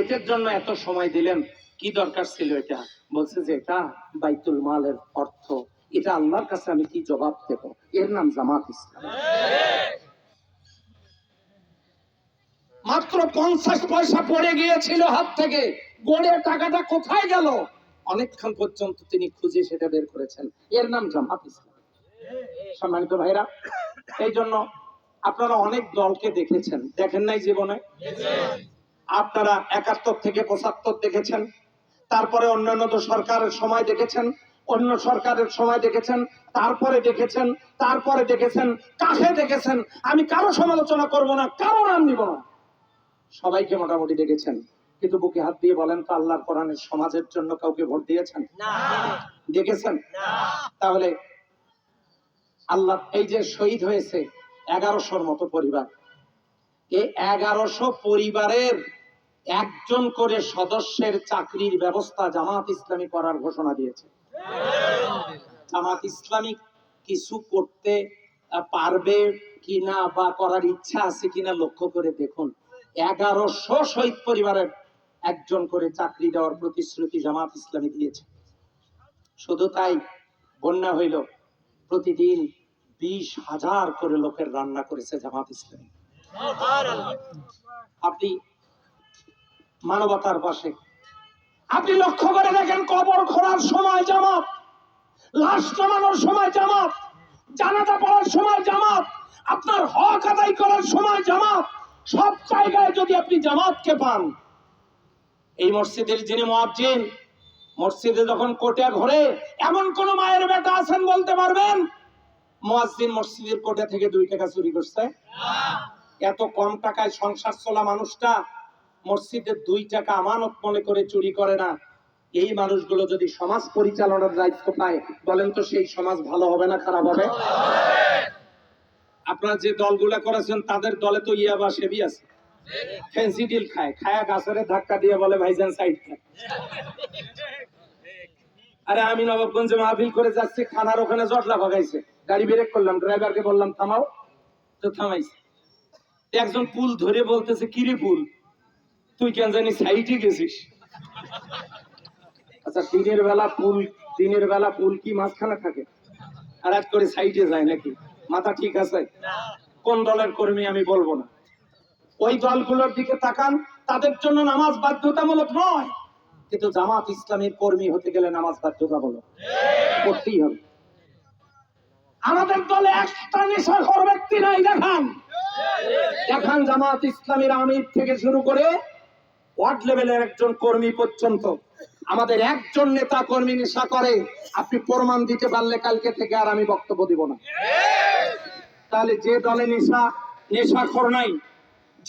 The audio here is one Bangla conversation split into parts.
এটার জন্য এত সময় দিলেন, কি দরকার ছিল? এটা বলছে যে এটা বাইতুল মালের অর্থ, এটা আল্লাহর কাছে আমি কি জবাব দেব? এর নাম জামাত ইসলাম। মাত্র 50 পয়সা পড়ে গিয়েছিল হাত থেকে, গড়ে টাকাটা কোথায় গেল? অনেকক্ষণ পর্যন্ত তিনি খুঁজে সেটা বের করেছেন। এর নাম জামাত ইসলাম। সম্মানিত ভাইরা, এই জন্য আপনারা অনেক দলকে দেখেছেন, দেখেন নাই জীবনে? আপনারা 71 থেকে 75 দেখেছেন, তারপরে অন্যান্য সরকারের সময় দেখেছেন, অন্য সরকারের সময় দেখেছেন, তারপরে দেখেছেন, তারপরে দেখেছেন, কাকে দেখেছেন? আমি কারো সমালোচনা করব না, কারো নাম নিব না, সবাইকে মোটামুটি দেখেছেন। কিন্তু বুকে হাত দিয়ে বলেন তো, আল্লাহর কোরআনের সমাজের জন্য কাউকে ভোট দিয়েছেন? দেখেছেন? তাহলে আল্লাহ এই যে শহীদ হয়েছে 1100-র মতো পরিবার, এই 1100 পরিবারের একজন করে সদস্যের চাকরির ব্যবস্থা জামাত ইসলামী করার ঘোষণা দিয়েছে। জামাত ইসলামী কিছু করতে পারবে কিনা বা করার ইচ্ছা আছে কিনা লক্ষ্য করে দেখুন। 1100 শহীদ পরিবারের একজন করে চাকরি দেওয়ার প্রতিশ্রুতি জামাত ইসলামী দিয়েছে। শুধু তাই, বন্যা হইল, প্রতিদিন 20,000 করে লোকের রান্না করেছে জামাত ইসলামী। আপনি মানবতার পাশে, আপনি লক্ষ্য করে দেখেন, কবর খোঁড়ার সময় জামাত, লাশ নামানোর সময় জামাত, জানাজা পড়ার সময় জামাত, আপনার হক আদায় করার সময় জামাত, সব জায়গায় যদি আপনি জামাতকে পান। এই মসজিদের যিনি মুয়াজ্জিন, মসজিদে যখন কোটে ঘোরে, এমন কোন মায়ের বেটা আছেন বলতে পারবেন মুয়াজ্জিন মসজিদের কোটে থেকে 2 টাকা চুরি করছে? এত কম টাকায় সংসার চলা মানুষটা মসজিদের 2 টাকা আমানত মনে করে চুরি করে না। এই মানুষগুলো যদি সমাজ পরিচালনার দায়িত্ব পায়, বলেন তো সেই সমাজ ভালো হবে না খারাপ হবে? আপনারা যে দলগুলা করেছেন, তাদের দলে তো ইয়াবা সেবি আছে, ফেন্সিডিল খায়, খায়া গাছের ধাক্কা দিয়ে বলে ভাইজান সাইড খায়। আরে আমি নবাবগঞ্জে মাহফিল করে যাচ্ছি, থানার ওখানে জটলা ভাগাইছে, গাড়ি ব্রেক করলাম, ড্রাইভারকে বললাম থামাও, তো থামাইছে। একজন পুল ধরে বলতেছে, কিরে পুল, তুই কেন জানি সাইডে গেছিস? আচ্ছা, দিনের বেলা পুল কি মাঝখানে থাকে? আর এক করে সাইডে যায় নাকি? মাথা ঠিক আছে? কোন দলের কর্মী আমি বলবো না। ওই দলগুলোর দিকে তাকান, তাদের জন্য নামাজ বাধ্যতামূলক নয়, কিন্তু জামাত ইসলামের কর্মী হতে গেলে নামাজ বাধ্যতামূলক করতেই হবে। আমাদের দলে একটা নেশাখোর ব্যক্তি নাই, দেখান দেখান জামাত ইসলামের আমির থেকে শুরু করে ওয়ার্ড লেভেলের একজন কর্মী পর্যন্ত, আমাদের একজন নেতা কর্মী নেশা করে, আপনি প্রমাণ দিতে পারলে কালকে থেকে আর আমি বক্তব্য দিব না। তাহলে যে দলে নেশাখোর নাই,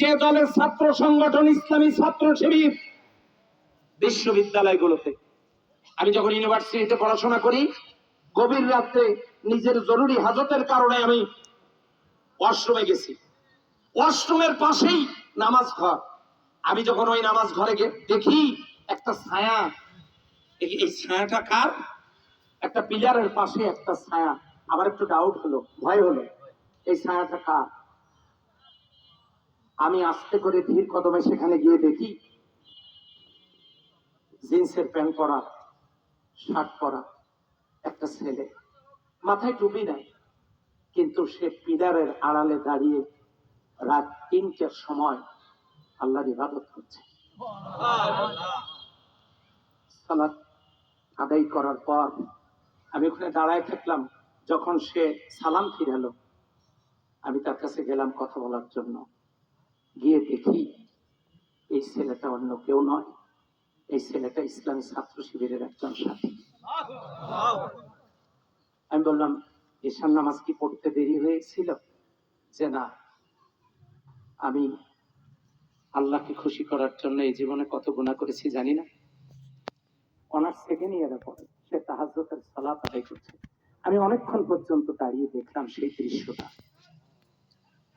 যে দলের ছাত্র সংগঠন ইসলামী ছাত্র শিবির, বিশ্ববিদ্যালয়গুলোতে, আমি যখন ইউনিভার্সিটিতে পড়াশোনা করি, গভীর রাত্রে নিজের জরুরি হাজতের কারণে আমি ওয়াশরুমে গেছি, ওয়াশরুমের পাশেই নামাজ ঘর। আমি যখন ওই নামাজ ঘরে দেখি একটা ছায়া, এই ছায়াটা কার? একটা পিলারের পাশে একটা ছায়া। আমার একটু ডাউট হলো, ভয় হলো, এই ছায়াটা কার? আমি আস্তে করে ধীর কদমে সেখানে গিয়ে দেখি জিন্সের প্যান্ট পরা, শার্ট পরা একটা ছেলে, মাথায় টুপি নাই, কিন্তু সে পিলারের আড়ালে দাঁড়িয়ে রাত 3টার সময় আল্লাহর ইবাদত করছে। সালাত আদায় করার পর আমি ওখানে দাঁড়ায় থাকলাম। যখন সে সালাম ফিরালো, আমি তার কাছে গেলাম কথা বলার জন্য। গিয়ে দেখি এই ছেলেটা অন্য কেউ নয়, এই ছেলেটা ইসলামী ছাত্র শিবিরের একজন সাথী। আমি বললাম, এশার নামাজ কি পড়তে দেরি হয়েছিল? যে না, আমি আল্লাহকে খুশি করার জন্য এই জীবনে কত গুনাহ করেছি জানি না। অনার্স সেকেন্ড ইয়ারে পড়ে, সে তাহাজ্জুদের সালাত আদায় করছে। আমি অনেকক্ষণ পর্যন্ত দাঁড়িয়ে দেখলাম সেই দৃশ্যটা।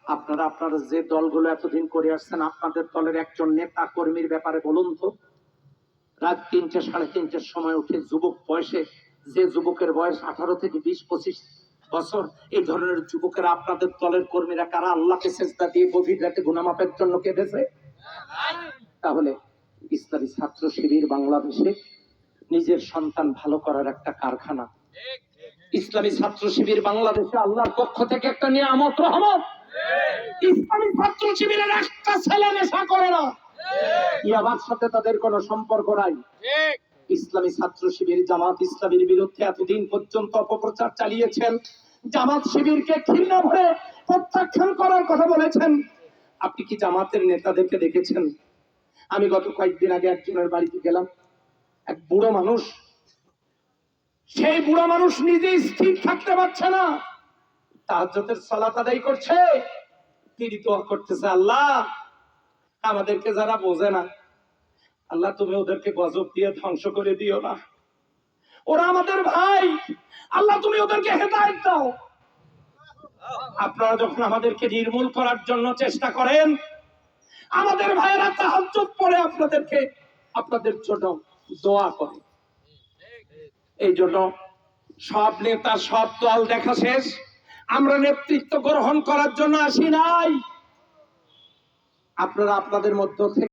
আপনারা যে দলগুলো এতদিন করে আসছেন, আপনাদের দলের একজন নেতা কর্মীর ব্যাপারে বলুন তো। রাত 3টে, 3:30টার সময় উঠে যুবক বয়সে, যে যুবকের বয়স 18 থেকে 20-25 বছর, এই ধরনের যুবকেরা আপনাদের দলের কর্মীরা কারা আল্লাহকে সেজদা দিয়ে গভীর রাতে গুনাহ মাপের জন্য কেঁদেছে? তাহলে ইসলামী ছাত্র শিবির বাংলাদেশে নিজের সন্তান ভালো করার একটা কারখানা। ইসলামী ছাত্র শিবির বাংলাদেশে আল্লাহর পক্ষ থেকে একটা নিয়ামত রহমত। ইসলামী ছাত্র শিবিরের একটা ছেলে নেশা করে না, ইয়াবার সাথে তাদের কোনো সম্পর্ক নাই। ইসলামী ছাত্র শিবির জামাত ইসলামীর বিরুদ্ধে এতদিন পর্যন্ত অপপ্রচার চালিয়েছেন, জামাত শিবিরকে ঘৃণা ভরে প্রত্যাখ্যান করার কথা বলেছেন। আপনি কি জামাতের নেতাদেরকে দেখেছেন? আমি গত কয়েকদিন আগে একজনের বাড়িতে গেলাম, এক বুড়ো মানুষ, সেই বুড়ো মানুষ নিজে স্থির থাকতে পারছে না, তাহাজ্জুদের সালাত আদায় করছে, তিনি দোয়া করতেছে, আল্লাহ আমাদেরকে যারা বোঝে না, আল্লাহ তুমি ওদেরকে গজব দিয়ে ধ্বংস করে দিও না, ওরা আমাদের ভাই, আল্লাহ তুমি ওদেরকে হেদায়েত দাও। আপনারা যখন আমাদেরকে নির্মূল করার জন্য চেষ্টা করেন, আমাদের ভাইয়েরা তাহাজ্জুদ পড়ে আপনাদেরকে, আপনাদের জন্য দোয়া করে। এই জন্য সব নেতা সব দল দেখা শেষ, আমরা নেতৃত্ব গ্রহণ করার জন্য আসি নাই। আপনারা আপনাদের মধ্য থেকে